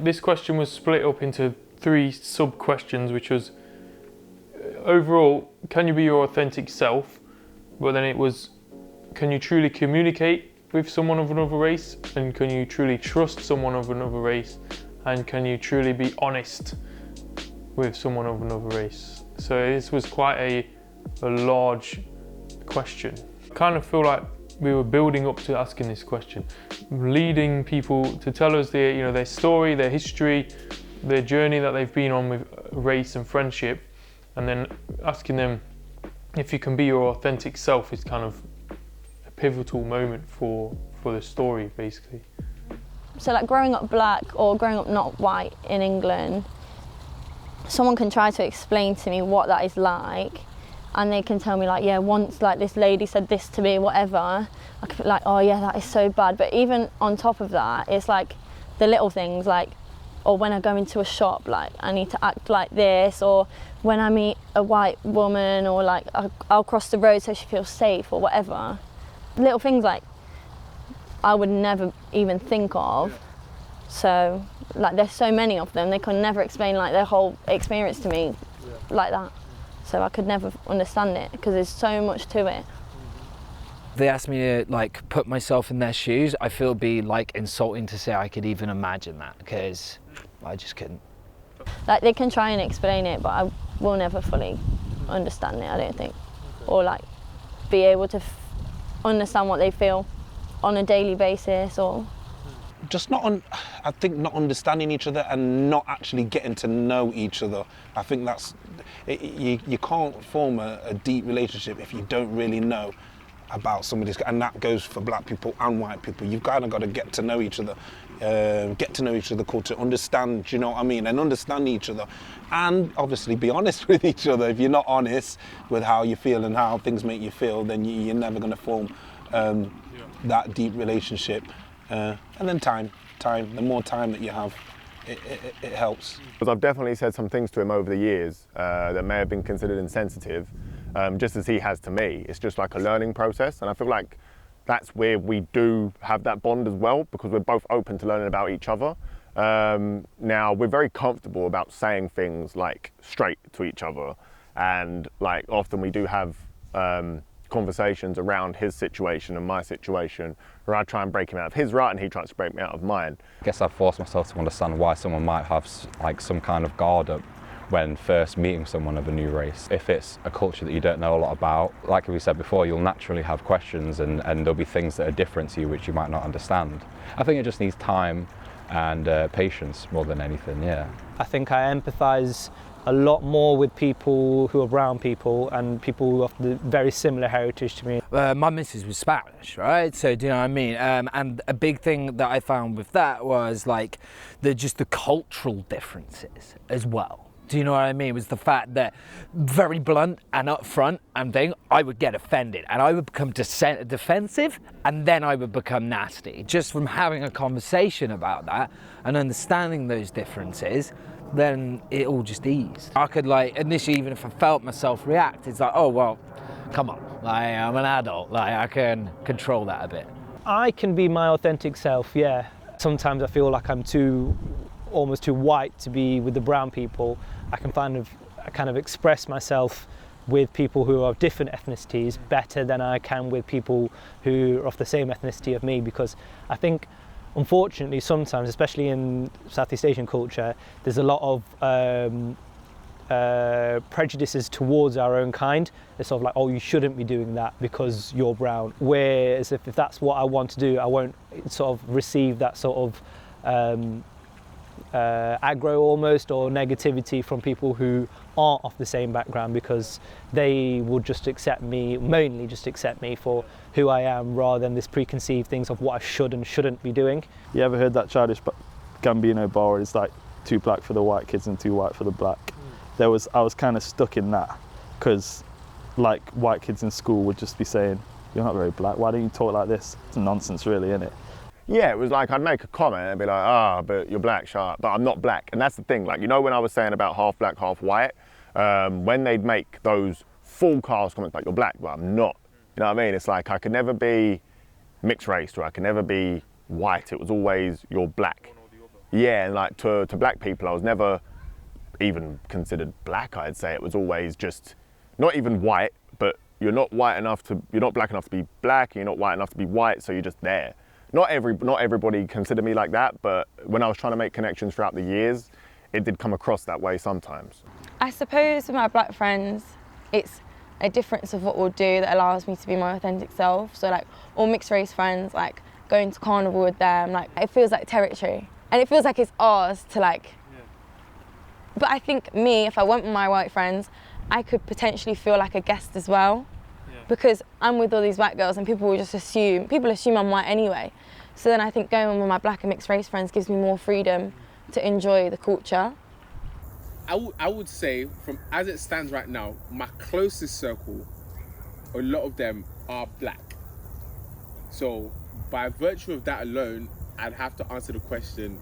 this question was split up into 3 sub-questions, which was overall, can you be your authentic self? But then it was, can you truly communicate with someone of another race? And can you truly trust someone of another race? And can you truly be honest with someone of another race? So this was quite a large question. I kind of feel like we were building up to asking this question, leading people to tell us their story, their history, their journey that they've been on with race and friendship, and then asking them if you can be your authentic self is kind of a pivotal moment for the story, basically. So like growing up black or growing up not white in England, someone can try to explain to me what that is like, and they can tell me like, yeah, once like this lady said this to me, whatever, I could be like, oh yeah, that is so bad. But even on top of that, it's like the little things, like, or when I go into a shop, like I need to act like this, or when I meet a white woman, or like I'll cross the road so she feels safe or whatever. Little things like I would never even think of. So like there's so many of them, they can never explain like their whole experience to me like that. So I could never understand it because there's so much to it. They asked me to like put myself in their shoes. I feel it'd be like insulting to say I could even imagine that, because I just couldn't. Like they can try and explain it, but I will never fully understand it, I don't think. Or like be able to understand what they feel on a daily basis, or just I think not understanding each other and not actually getting to know each other. I think that's, you can't form a deep relationship if you don't really know about somebody's, and that goes for black people and white people. You've kind of got to get to know each other, culture, understand, do you know what I mean, and understand each other, and obviously be honest with each other. If you're not honest with how you feel and how things make you feel, then you're never going to form that deep relationship. And then time, the more time that you have, it helps. Because I've definitely said some things to him over the years that may have been considered insensitive, just as he has to me. It's just like a learning process, and I feel like that's where we do have that bond as well, because we're both open to learning about each other. Now, we're very comfortable about saying things like straight to each other, and like often we do have conversations around his situation and my situation, where I try and break him out of his rut and he tries to break me out of mine. I guess I've forced myself to understand why someone might have like some kind of guard up when first meeting someone of a new race. If it's a culture that you don't know a lot about, like we said before, you'll naturally have questions, and there'll be things that are different to you which you might not understand. I think it just needs time and patience more than anything, yeah. I think I empathise a lot more with people who are brown people and people who have the very similar heritage to me. My missus was Spanish, right? So do you know what I mean? And a big thing that I found with that was like the cultural differences as well. Do you know what I mean? It was the fact that very blunt and upfront and thing, I would get offended and I would become defensive, and then I would become nasty. Just from having a conversation about that and understanding those differences, then it all just eased. I could like, initially, even if I felt myself react, it's like, oh, well, come on, like, I'm an adult, like I can control that a bit. I can be my authentic self, yeah. Sometimes I feel like I'm almost too white to be with the brown people. I can kind of express myself with people who are of different ethnicities better than I can with people who are of the same ethnicity of me, because I think unfortunately sometimes, especially in Southeast Asian culture, there's a lot of prejudices towards our own kind. It's sort of like, oh, you shouldn't be doing that because you're brown. Whereas if that's what I want to do, I won't sort of receive that sort of aggro almost, or negativity from people who aren't of the same background, because they would just accept me, mainly just accept me for who I am, rather than this preconceived things of what I should and shouldn't be doing. You ever heard that childish Gambino bar where it's like 2 black for the white kids and 2 white for the black? I was kind of stuck in that, because like white kids in school would just be saying, you're not very black, why don't you talk like this? It's nonsense really, isn't it? Yeah, it was like I'd make a comment and be like, but you're black, shut up. But I'm not black. And that's the thing, like, you know when I was saying about half black, half white, when they'd make those full cast comments like, you're black, but I'm not. You know what I mean? It's like I could never be mixed race, or I could never be white. It was always, you're black. Yeah, and like to black people, I was never even considered black, I'd say. It was always just not even white, but you're not black enough to be black, and you're not white enough to be white, so you're just there. Not everybody considered me like that, but when I was trying to make connections throughout the years, it did come across that way sometimes. I suppose with my black friends, it's a difference of what we'll do that allows me to be my authentic self. So like all mixed race friends, like going to carnival with them, like it feels like territory. And it feels like it's ours to like, but I think me, if I went with my white friends, I could potentially feel like a guest as well, because I'm with all these white girls and people will just assume I'm white anyway. So then I think going with my black and mixed race friends gives me more freedom to enjoy the culture. I would say, from as it stands right now, my closest circle, a lot of them are black. So by virtue of that alone, I'd have to answer the question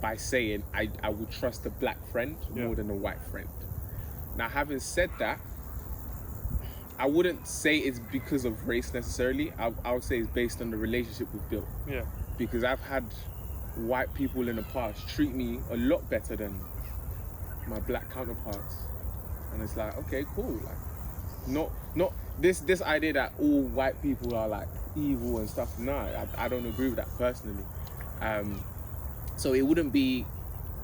by saying I would trust a black friend more than a white friend. Now, having said that, I wouldn't say it's because of race necessarily. I would say it's based on the relationship we've built. Yeah. Because I've had white people in the past treat me a lot better than my black counterparts, and it's like, okay, cool. Like, not this idea that all white people are like evil and stuff. No, I don't agree with that personally. So it wouldn't be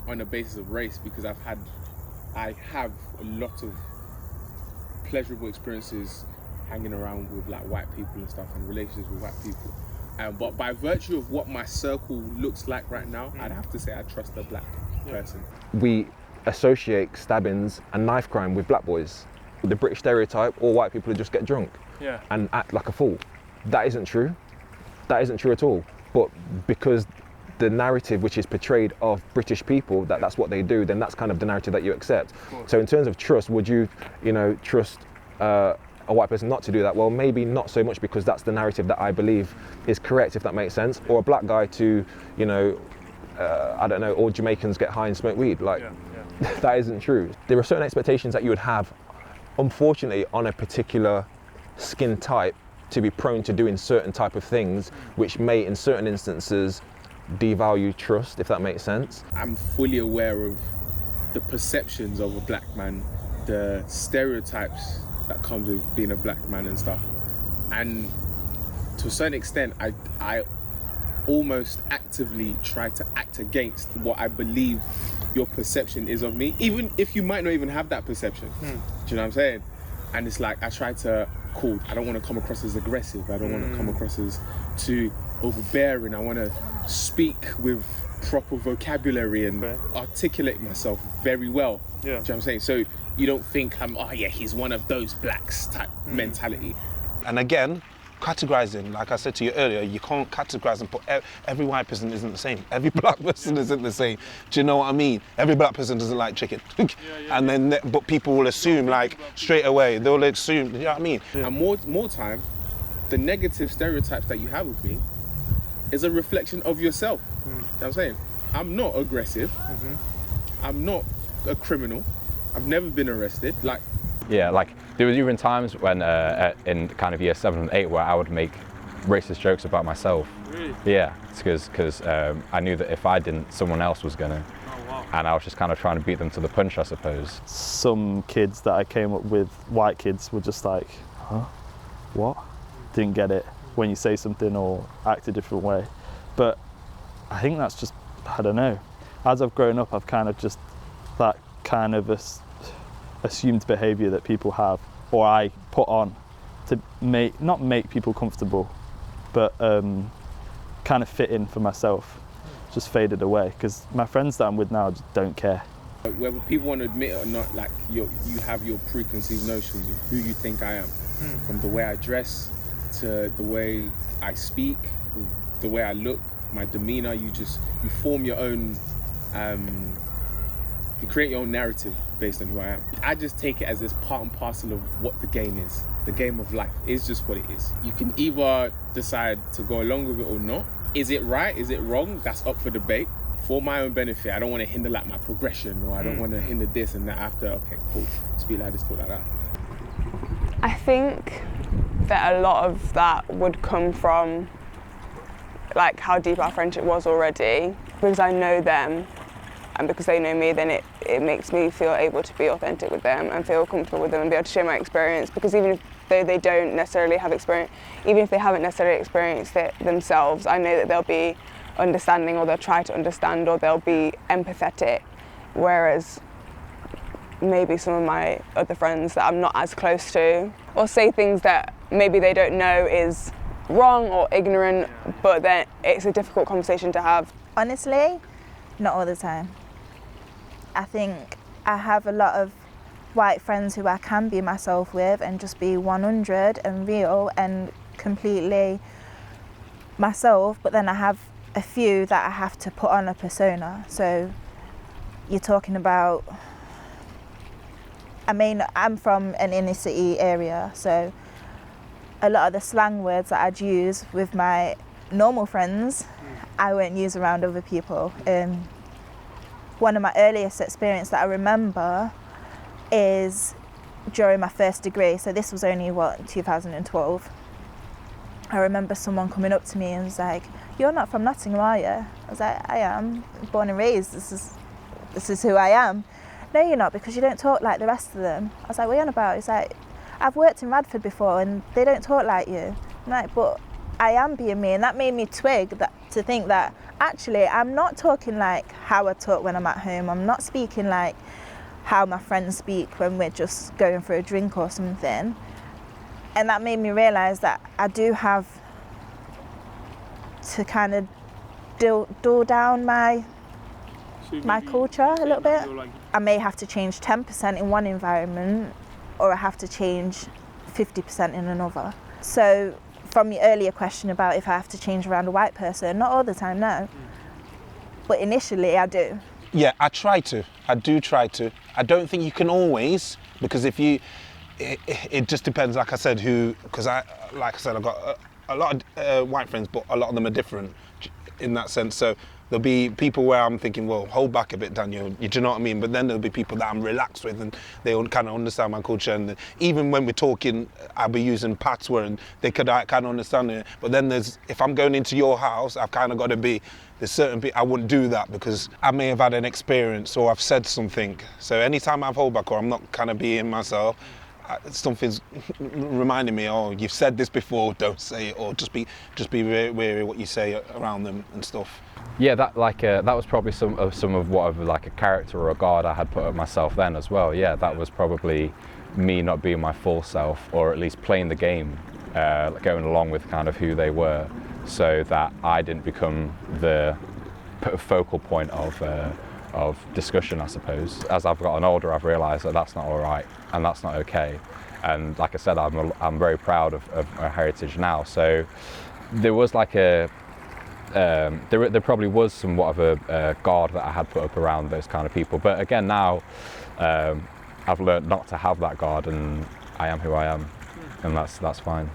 on the basis of race, because I have a lot of pleasurable experiences hanging around with like white people and stuff, and relationships with white people. But by virtue of what my circle looks like right now, I'd have to say I trust a black person. We associate stabbings and knife crime with black boys. The British stereotype, all white people just get drunk and act like a fool. That isn't true. That isn't true at all. But because the narrative which is portrayed of British people, that's what they do, then that's kind of the narrative that you accept. So in terms of trust, would you trust a white person not to do that? Well, maybe not so much, because that's the narrative that I believe is correct, if that makes sense. Or a black guy to, I don't know, all Jamaicans get high and smoke weed. Like, that isn't true. There are certain expectations that you would have, unfortunately, on a particular skin type to be prone to doing certain type of things, which may, in certain instances, devalue trust, if that makes sense. I'm fully aware of the perceptions of a black man, the stereotypes that comes with being a black man and stuff. And to a certain extent, I almost actively try to act against what I believe your perception is of me, even if you might not even have that perception. Do you know what I'm saying? And it's like, I try to, I don't want to come across as aggressive. I don't want to come across as too overbearing. I want to speak with proper vocabulary and articulate myself very well. Do you know what I'm saying? So you don't think he's one of those blacks type mentality. And again, categorizing, like I said to you earlier, you can't categorize and put every white person isn't the same. Every black person isn't the same. Do you know what I mean? Every black person doesn't like chicken. And then, but people will assume like straight away, they'll assume, you know what I mean? And more time, the negative stereotypes that you have of me is a reflection of yourself. You know what I'm saying? I'm not aggressive. I'm not a criminal. I've never been arrested. Yeah, like there was even times when in kind of year 7 and 8 where I would make racist jokes about myself. Really? Yeah, because I knew that if I didn't, someone else was gonna. Oh, wow. And I was just kind of trying to beat them to the punch, I suppose. Some kids that I came up with, white kids, were just like, huh? What? Didn't get it when you say something or act a different way. But I think that's just, I don't know. As I've grown up, I've kind of just, that kind of assumed behaviour that people have, or I put on to not make people comfortable, but kind of fit in for myself, just faded away, because my friends that I'm with now just don't care. Whether people want to admit it or not, like you have your preconceived notions of who you think I am, from the way I dress to the way I speak, the way I look, my demeanour. You form your own, you create your own narrative based on who I am. I just take it as this part and parcel of what the game is. The game of life is just what it is. You can either decide to go along with it or not. Is it right? Is it wrong? That's up for debate. For my own benefit, I don't want to hinder like my progression, or I don't want to hinder this and that after. Okay, cool. Speak like this, talk like that. I think that a lot of that would come from like how deep our friendship was already, because I know them and because they know me, then it makes me feel able to be authentic with them and feel comfortable with them and be able to share my experience, because even though they don't necessarily have experience, even if they haven't necessarily experienced it themselves, I know that they'll be understanding, or they'll try to understand, or they'll be empathetic, whereas maybe some of my other friends that I'm not as close to, or say things that maybe they don't know is wrong or ignorant, but then it's a difficult conversation to have. Honestly, not all the time. I think I have a lot of white friends who I can be myself with and just be 100 and real and completely myself, but then I have a few that I have to put on a persona. So you're talking about, I mean, I'm from an inner city area, so a lot of the slang words that I'd use with my normal friends, I won't use around other people. One of my earliest experiences that I remember is during my first degree, so this was only 2012. I remember someone coming up to me and was like, "You're not from Nottingham, are you?" I was like, "I am, born and raised, this is who I am." "No, you're not, because you don't talk like the rest of them." I was like, "What are you on about?" He's like, "I've worked in Radford before and they don't talk like you." I'm like, "But I am being me," and that made me twig that, to think that actually I'm not talking like how I talk when I'm at home. I'm not speaking like how my friends speak when we're just going for a drink or something. And that made me realise that I do have to kind of dull down my culture a little bit. I may have to change 10% in one environment, or I have to change 50% in another. So from your earlier question about if I have to change around a white person, not all the time, no. But initially I do. Yeah, I try to. I do try to. I don't think you can always, because if you, it just depends, like I said, who, because I've got a lot of white friends, but a lot of them are different in that sense. So there'll be people where I'm thinking, well, hold back a bit, Daniel, do you know what I mean? But then there'll be people that I'm relaxed with and they kind of understand my culture. And even when we're talking, I'll be using patois and they could kind of understand it. But then if I'm going into your house, I've kind of got to be, there's certain people, I wouldn't do that because I may have had an experience or I've said something. So anytime I've hold back or I'm not kind of being myself, something's reminding me, oh, you've said this before, don't say it, or just be wary what you say around them and stuff. Yeah, that was probably some of what of like a character or a guard I had put up myself then as well. Yeah, that was probably me not being my full self, or at least playing the game, going along with kind of who they were, so that I didn't become the focal point of discussion, I suppose. As I've gotten older, I've realised that that's not all right and that's not okay. And like I said, I'm very proud of my heritage now. So there was like there probably was somewhat of a guard that I had put up around those kind of people. But again, now I've learned not to have that guard, and I am who I am, and that's fine.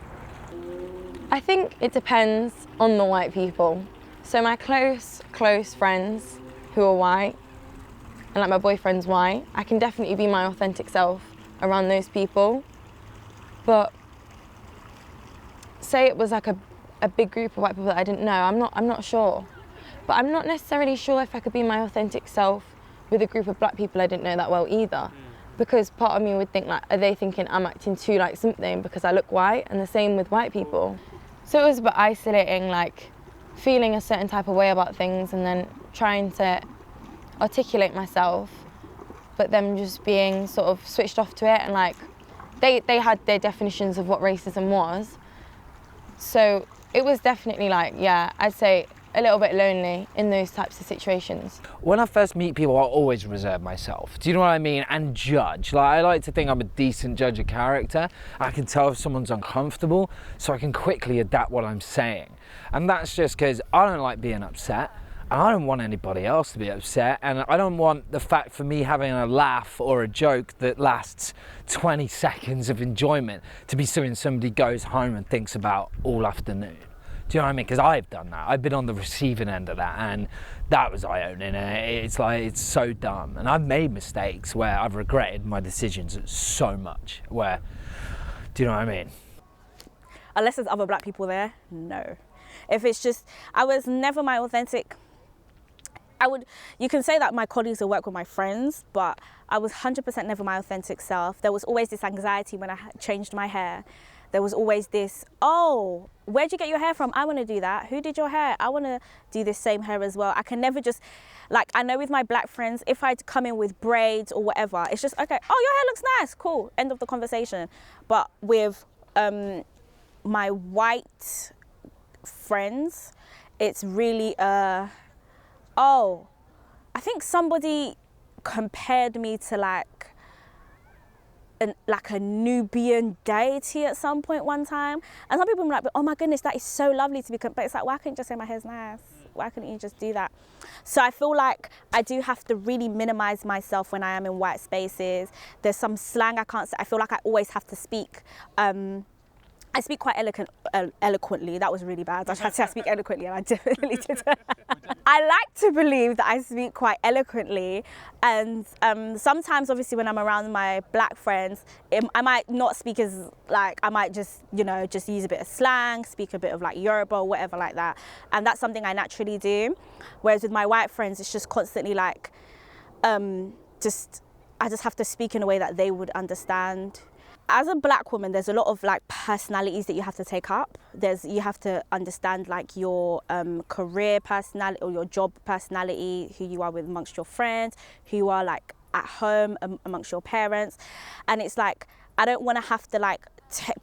I think it depends on the white people. So my close friends who are white, and like my boyfriend's white, I can definitely be my authentic self around those people. But say it was like a big group of white people that I didn't know, I'm not sure. But I'm not necessarily sure if I could be my authentic self with a group of black people I didn't know that well either. Because part of me would think, like, are they thinking I'm acting too like something because I look white? And the same with white people. So it was a bit isolating, like feeling a certain type of way about things and then trying to articulate myself, but them just being sort of switched off to it, and like they had their definitions of what racism was. So it was definitely like, yeah, I'd say a little bit lonely in those types of situations. When I first meet people, I always reserve myself. Do you know what I mean? And judge. Like, I like to think I'm a decent judge of character. I can tell if someone's uncomfortable, so I can quickly adapt what I'm saying. And that's just because I don't like being upset. And I don't want anybody else to be upset, and I don't want the fact for me having a laugh or a joke that lasts 20 seconds of enjoyment to be something somebody goes home and thinks about all afternoon. Do you know what I mean? Because I've done that. I've been on the receiving end of that, and that was eye-opening. It's like, it's so dumb. And I've made mistakes where I've regretted my decisions so much. Where, do you know what I mean? Unless there's other black people there, no. If it's just, I was never my authentic you can say that my colleagues will work with my friends, but I was 100% never my authentic self. There was always this anxiety when I changed my hair. There was always this, oh, where'd you get your hair from? I want to do that. Who did your hair? I want to do this same hair as well. I can never just, like, I know with my black friends, if I'd come in with braids or whatever, it's just, okay, oh, your hair looks nice, cool, end of the conversation. But with my white friends, it's really, oh, I think somebody compared me to like a Nubian deity at some point one time. And some people were like, oh my goodness, that is so lovely to be, but it's like, why couldn't you just say my hair's nice? Why couldn't you just do that? So I feel like I do have to really minimize myself when I am in white spaces. There's some slang I can't say. I feel like I always have to speak. I speak quite eloquently. That was really bad. I tried to say I speak eloquently and I definitely did. I like to believe that I speak quite eloquently, and sometimes obviously when I'm around my black friends, I might not speak as like, I might just, you know, just use a bit of slang, speak a bit of like Yoruba or whatever like that. And that's something I naturally do. Whereas with my white friends, it's just constantly like, I just have to speak in a way that they would understand. As a black woman, there's a lot of like personalities that you have to take up. You have to understand like your career personality or your job personality, who you are with amongst your friends, who you are like at home amongst your parents. And it's like, I don't want to have to like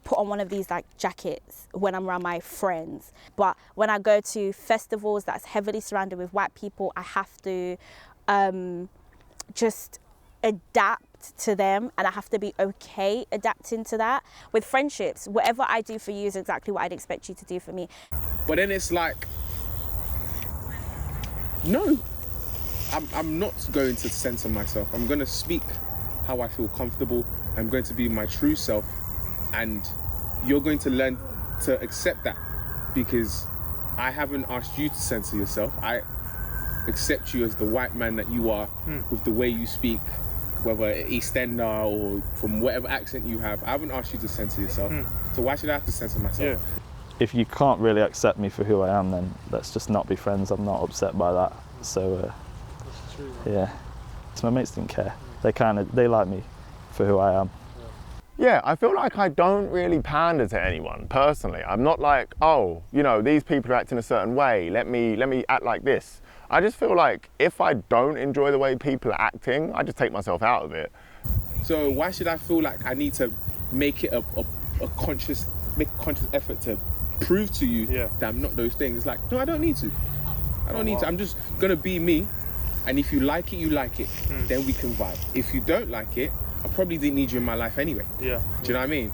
put on one of these like jackets when I'm around my friends. But when I go to festivals that's heavily surrounded with white people, I have to just adapt to them, and I have to be okay adapting to that. With friendships, whatever I do for you is exactly what I'd expect you to do for me. But then it's like, no, I'm not going to censor myself. I'm going to speak how I feel comfortable. I'm going to be my true self, and you're going to learn to accept that, because I haven't asked you to censor yourself. I accept you as the white man that you are, with the way you speak, whether East Ender or from whatever accent you have. I haven't asked you to censor yourself. So why should I have to censor myself? Yeah. If you can't really accept me for who I am, then let's just not be friends. I'm not upset by that. So yeah, so my mates didn't care. They like me for who I am. Yeah, I feel like I don't really pander to anyone personally. I'm not like, oh, you know, these people are acting a certain way, let me act like this. I just feel like if I don't enjoy the way people are acting, I just take myself out of it. So why should I feel like I need to make it a conscious effort to prove to you that I'm not those things? It's like, no, I don't need to. I don't need to. I'm just gonna be me, and if you like it, you like it. Then we can vibe. If you don't like it, I probably didn't need you in my life anyway. Yeah. Do you know what I mean?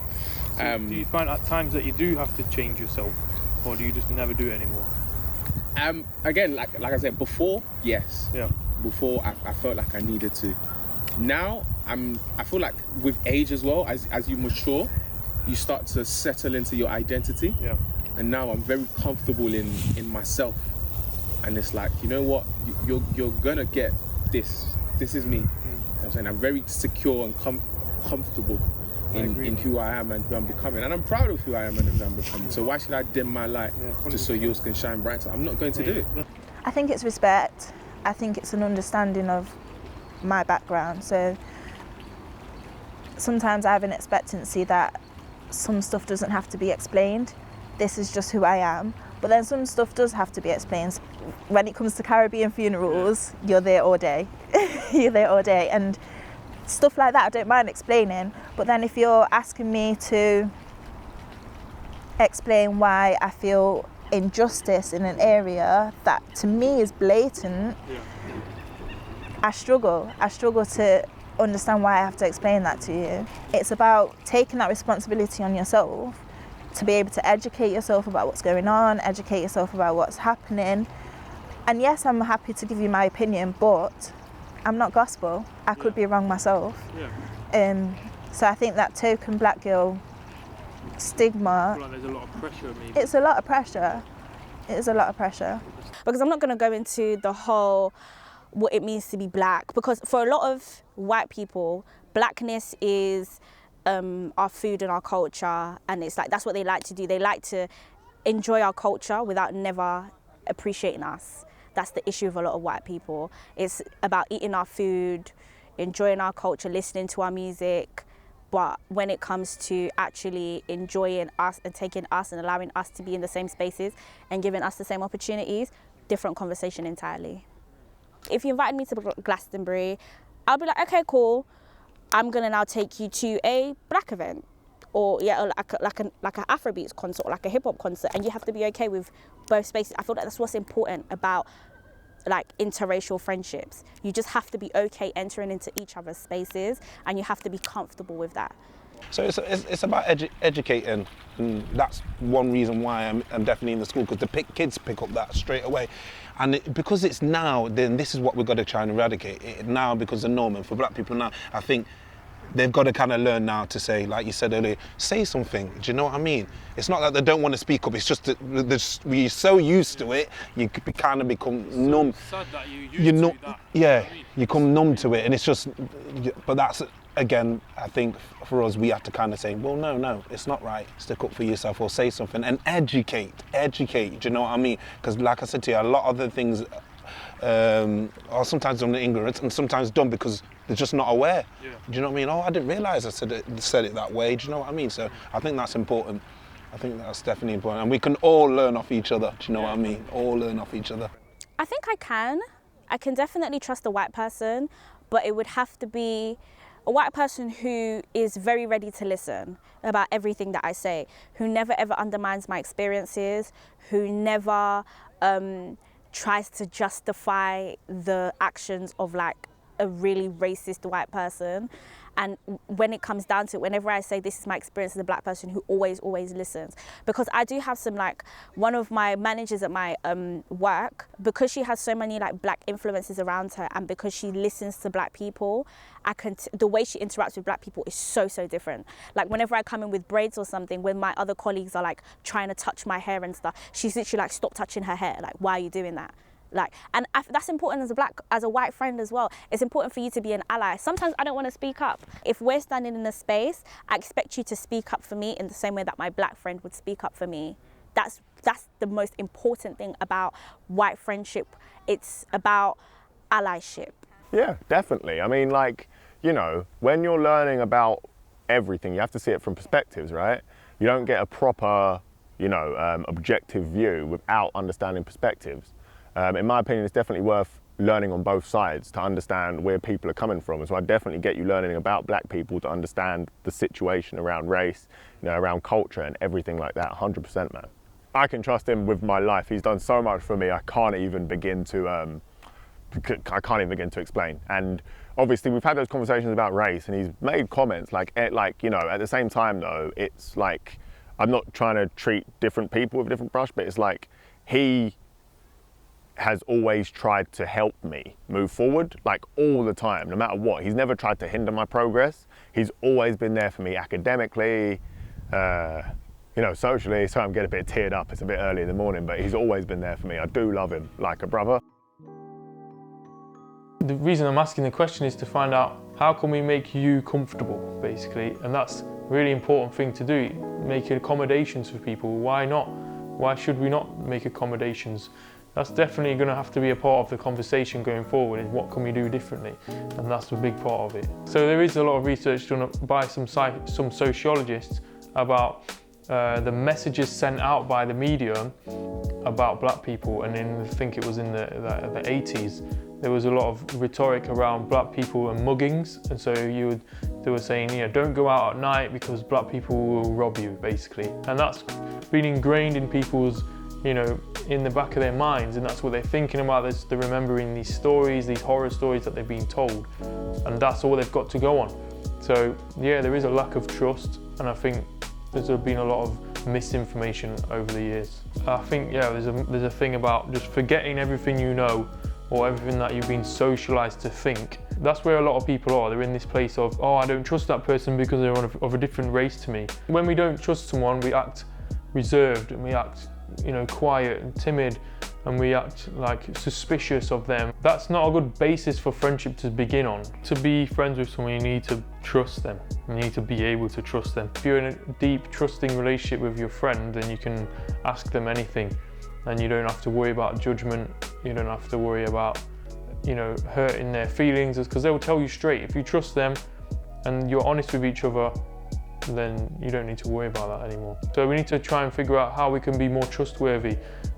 So do you find at times that you do have to change yourself, or do you just never do it anymore? Again, like I said before, yes. Yeah. Before I felt like I needed to. Now I feel like with age as well, as you mature, you start to settle into your identity. Yeah. And now I'm very comfortable in myself. And it's like, you know what, you're gonna get this. This is me. You know what I'm saying? I'm very secure and comfortable in who I am and who I'm becoming. And I'm proud of who I am and who I'm becoming. So why should I dim my light just so yours can shine brighter? I'm not going to do it. I think it's respect. I think it's an understanding of my background. So sometimes I have an expectancy that some stuff doesn't have to be explained. This is just who I am. But then some stuff does have to be explained. When it comes to Caribbean funerals, you're there all day. You're there all day. And stuff like that I don't mind explaining, but then if you're asking me to explain why I feel injustice in an area that to me is blatant, I struggle to understand why I have to explain that to you. It's about taking that responsibility on yourself to be able to educate yourself about what's going on, educate yourself about what's happening. And yes, I'm happy to give you my opinion, but I'm not gospel. I could be wrong myself. So I think that token black girl stigma, there's a lot of pressure maybe. It's a lot of pressure. It is a lot of pressure. Because I'm not going to go into the whole what it means to be black, because for a lot of white people, blackness is our food and our culture, and it's like that's what they like to do. They like to enjoy our culture without never appreciating us. that's the issue with a lot of white people. It's about eating our food, enjoying our culture, listening to our music. But when it comes to actually enjoying us and taking us and allowing us to be in the same spaces and giving us the same opportunities, different conversation entirely. If you invited me to Glastonbury, I'll be like, okay, cool. I'm gonna now take you to a black event, or like an Afrobeats concert, or like a hip hop concert, and you have to be okay with both spaces. I feel like that's what's important about like interracial friendships. You just have to be okay entering into each other's spaces, and you have to be comfortable with that. So it's about educating, and that's one reason why I'm definitely in the school, because the kids pick up that straight away. And because it's now, then this is what we've got to try and eradicate it now, because the norm, and for black people now, I think they've got to kind of learn now to say, like you said earlier, say something. Do you know what I mean? It's not that they don't want to speak up, it's just that we're so used to it, you kind of become numb. Sad that you become numb to it, and it's just, but that's, again, I think for us, we have to kind of say, well, no, it's not right. Stick up for yourself, or say something, and educate, do you know what I mean? Because like I said to you, a lot of the things are sometimes done in ignorance, and sometimes done because they're just not aware. Yeah. Do you know what I mean? Oh, I didn't realise I said it that way. Do you know what I mean? So I think that's important. I think that's definitely important. And we can all learn off each other. Do you know what I mean? All learn off each other. I think I can definitely trust a white person, but it would have to be a white person who is very ready to listen about everything that I say, who never ever undermines my experiences, who never tries to justify the actions of like a really racist white person. And when it comes down to it, whenever I say this is my experience as a black person, who always listens. Because I do have some, like, one of my managers at my work, because she has so many like black influences around her, and because she listens to black people, the way she interacts with black people is so different. Like whenever I come in with braids or something, when my other colleagues are like trying to touch my hair and stuff, she's literally like, stop touching her hair. Like, why are you doing that? Like, and that's important as a white friend as well. It's important for you to be an ally. Sometimes I don't want to speak up. If we're standing in a space, I expect you to speak up for me in the same way that my black friend would speak up for me. That's the most important thing about white friendship. It's about allyship. Yeah, definitely. I mean, like, you know, when you're learning about everything, you have to see it from perspectives, right? You don't get a proper, you know, objective view without understanding perspectives. In my opinion, it's definitely worth learning on both sides to understand where people are coming from. And so I definitely get you learning about black people to understand the situation around race, you know, around culture and everything like that, 100%, man. I can trust him with my life. He's done so much for me, I can't even begin to explain. And obviously we've had those conversations about race, and he's made comments like, you know, at the same time though, it's like, I'm not trying to treat different people with a different brush, but it's like, he has always tried to help me move forward, like all the time, no matter what. He's never tried to hinder my progress. He's always been there for me academically, you know, socially. So I'm getting a bit teared up, it's a bit early in the morning, but he's always been there for me. I do love him like a brother. The reason I'm asking the question is to find out, how can we make you comfortable, basically? And that's a really important thing to do, make accommodations for people. Why not? Why should we not make accommodations? That's definitely going to have to be a part of the conversation going forward, is what can we do differently, and that's a big part of it. So there is a lot of research done by some sociologists about the messages sent out by the media about black people, and I think it was in the 80s, there was a lot of rhetoric around black people and muggings, and so they were saying, you know, don't go out at night because black people will rob you, basically. And that's been ingrained in people's, you know, in the back of their minds, and that's what they're thinking about. They're remembering these stories, these horror stories that they've been told, and that's all they've got to go on. So yeah, there is a lack of trust, and I think there's been a lot of misinformation over the years. I think, yeah, there's a thing about just forgetting everything you know, or everything that you've been socialized to think. That's where a lot of people are. They're in this place of, oh, I don't trust that person because they're of a different race to me. When we don't trust someone, we act reserved, and we act, you know, quiet and timid, and we act like suspicious of them. That's not a good basis for friendship to begin on. To be friends with someone, you need to trust them. You need to be able to trust them. If you're in a deep, trusting relationship with your friend, then you can ask them anything. and you don't have to worry about judgment. You don't have to worry about, you know, hurting their feelings, because they'll tell you straight. If you trust them and you're honest with each other, then you don't need to worry about that anymore. So we need to try and figure out how we can be more trustworthy,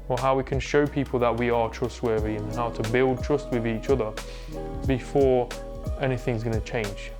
or how we can show people that we are trustworthy, and how to build trust with each other before anything's going to change.